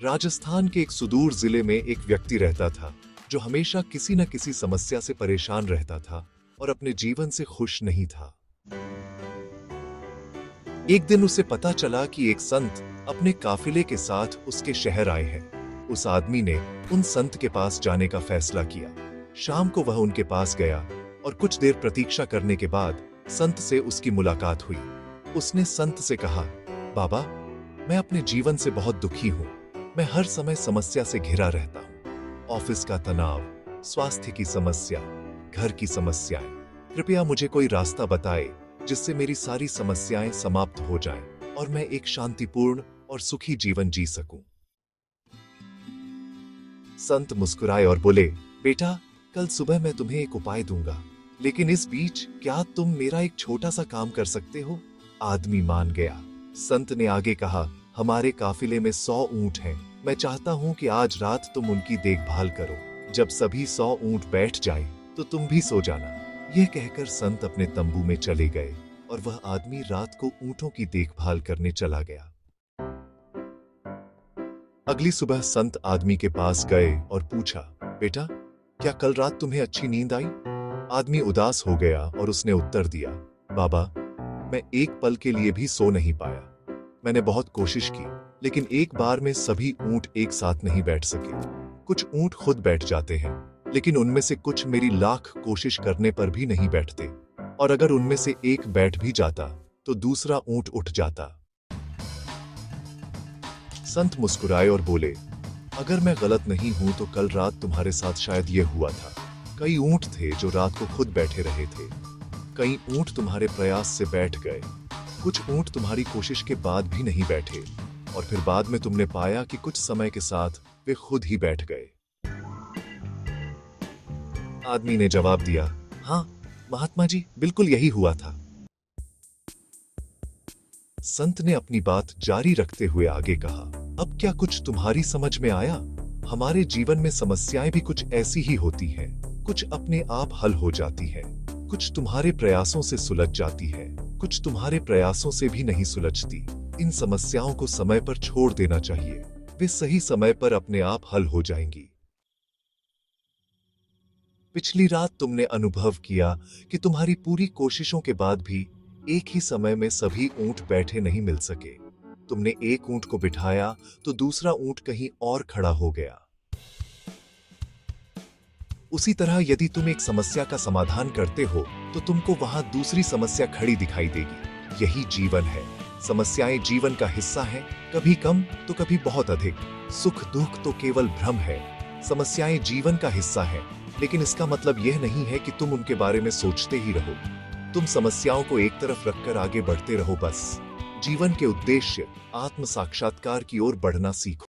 राजस्थान के एक सुदूर जिले में एक व्यक्ति रहता था जो हमेशा किसी न किसी समस्या से परेशान रहता था और अपने जीवन से खुश नहीं था। एक दिन उसे पता चला कि एक संत अपने काफिले के साथ उसके शहर आए हैं। उस आदमी ने उन संत के पास जाने का फैसला किया। शाम को वह उनके पास गया और कुछ देर प्रतीक्षा करने के बाद संत से उसकी मुलाकात हुई। उसने संत से कहा, बाबा, मैं अपने जीवन से बहुत दुखी हूं। मैं हर समय समस्या से घिरा रहता हूं। ऑफिस का तनाव, स्वास्थ्य की समस्या, घर की समस्याएं। कृपया मुझे कोई रास्ता बताएं जिससे मेरी सारी समस्याएं समाप्त हो जाएं और मैं एक शांतिपूर्ण और सुखी जीवन जी सकूं। संत मुस्कुराए और बोले, बेटा, कल सुबह मैं तुम्हें एक उपाय दूंगा, लेकिन इस बीच क्या तुम मेरा एक छोटा सा काम कर सकते हो? आदमी मान गया। संत ने आगे कहा, हमारे काफिले में 100 ऊंट हैं। मैं चाहता हूं कि आज रात तुम उनकी देखभाल करो। जब सभी 100 ऊंट बैठ जाएं, तो तुम भी सो जाना। यह कहकर संत अपने तंबू में चले गए और वह आदमी रात को ऊंटों की देखभाल करने चला गया। अगली सुबह संत आदमी के पास गए और पूछा, बेटा, क्या कल रात तुम्हें अच्छी नींद आई? आदमी उदास हो गया और उसने उत्तर दिया, बाबा, मैं एक पल के लिए भी सो नहीं पाया। मैंने बहुत कोशिश की, लेकिन एक बार में सभी ऊंट एक साथ नहीं बैठ सके। कुछ ऊंट खुद बैठ जाते हैं, लेकिन उनमें से कुछ मेरी लाख कोशिश करने पर भी नहीं बैठते, और अगर उनमें से एक बैठ भी जाता तो दूसरा ऊंट उठ जाता। संत मुस्कुराए और बोले, अगर मैं गलत नहीं हूं तो कल रात तुम्हारे साथ शायद यह हुआ था। कई ऊंट थे जो रात को खुद बैठे रहे थे। कई ऊंट तुम्हारे प्रयास से बैठ गए। कुछ ऊंट तुम्हारी कोशिश के बाद भी नहीं बैठे, और फिर बाद में तुमने पाया कि कुछ समय के साथ वे खुद ही बैठ गए। आदमी ने जवाब दिया, हाँ महात्मा जी, बिल्कुल यही हुआ था। संत ने अपनी बात जारी रखते हुए आगे कहा, अब क्या कुछ तुम्हारी समझ में आया? हमारे जीवन में समस्याएं भी कुछ ऐसी ही होती हैं। कुछ अपने आप हल हो जाती है, कुछ तुम्हारे प्रयासों से सुलझ जाती है, कुछ तुम्हारे प्रयासों से भी नहीं सुलझती। इन समस्याओं को समय पर छोड़ देना चाहिए। वे सही समय पर अपने आप हल हो जाएंगी। पिछली रात तुमने अनुभव किया कि तुम्हारी पूरी कोशिशों के बाद भी एक ही समय में सभी ऊंट बैठे नहीं मिल सके। तुमने एक ऊंट को बिठाया तो दूसरा ऊंट कहीं और खड़ा हो गया। उसी तरह यदि तुम एक समस्या का समाधान करते हो तो तुमको वहां दूसरी समस्या खड़ी दिखाई देगी। यही जीवन है। समस्याएं जीवन का हिस्सा हैं, कभी कम तो कभी बहुत अधिक। सुख दुख तो केवल भ्रम है। समस्याएं जीवन का हिस्सा हैं, लेकिन इसका मतलब यह नहीं है कि तुम उनके बारे में सोचते ही रहो। तुम समस्याओं को एक तरफ रखकर आगे बढ़ते रहो। बस जीवन के उद्देश्य आत्म साक्षात्कार की ओर बढ़ना सीखो।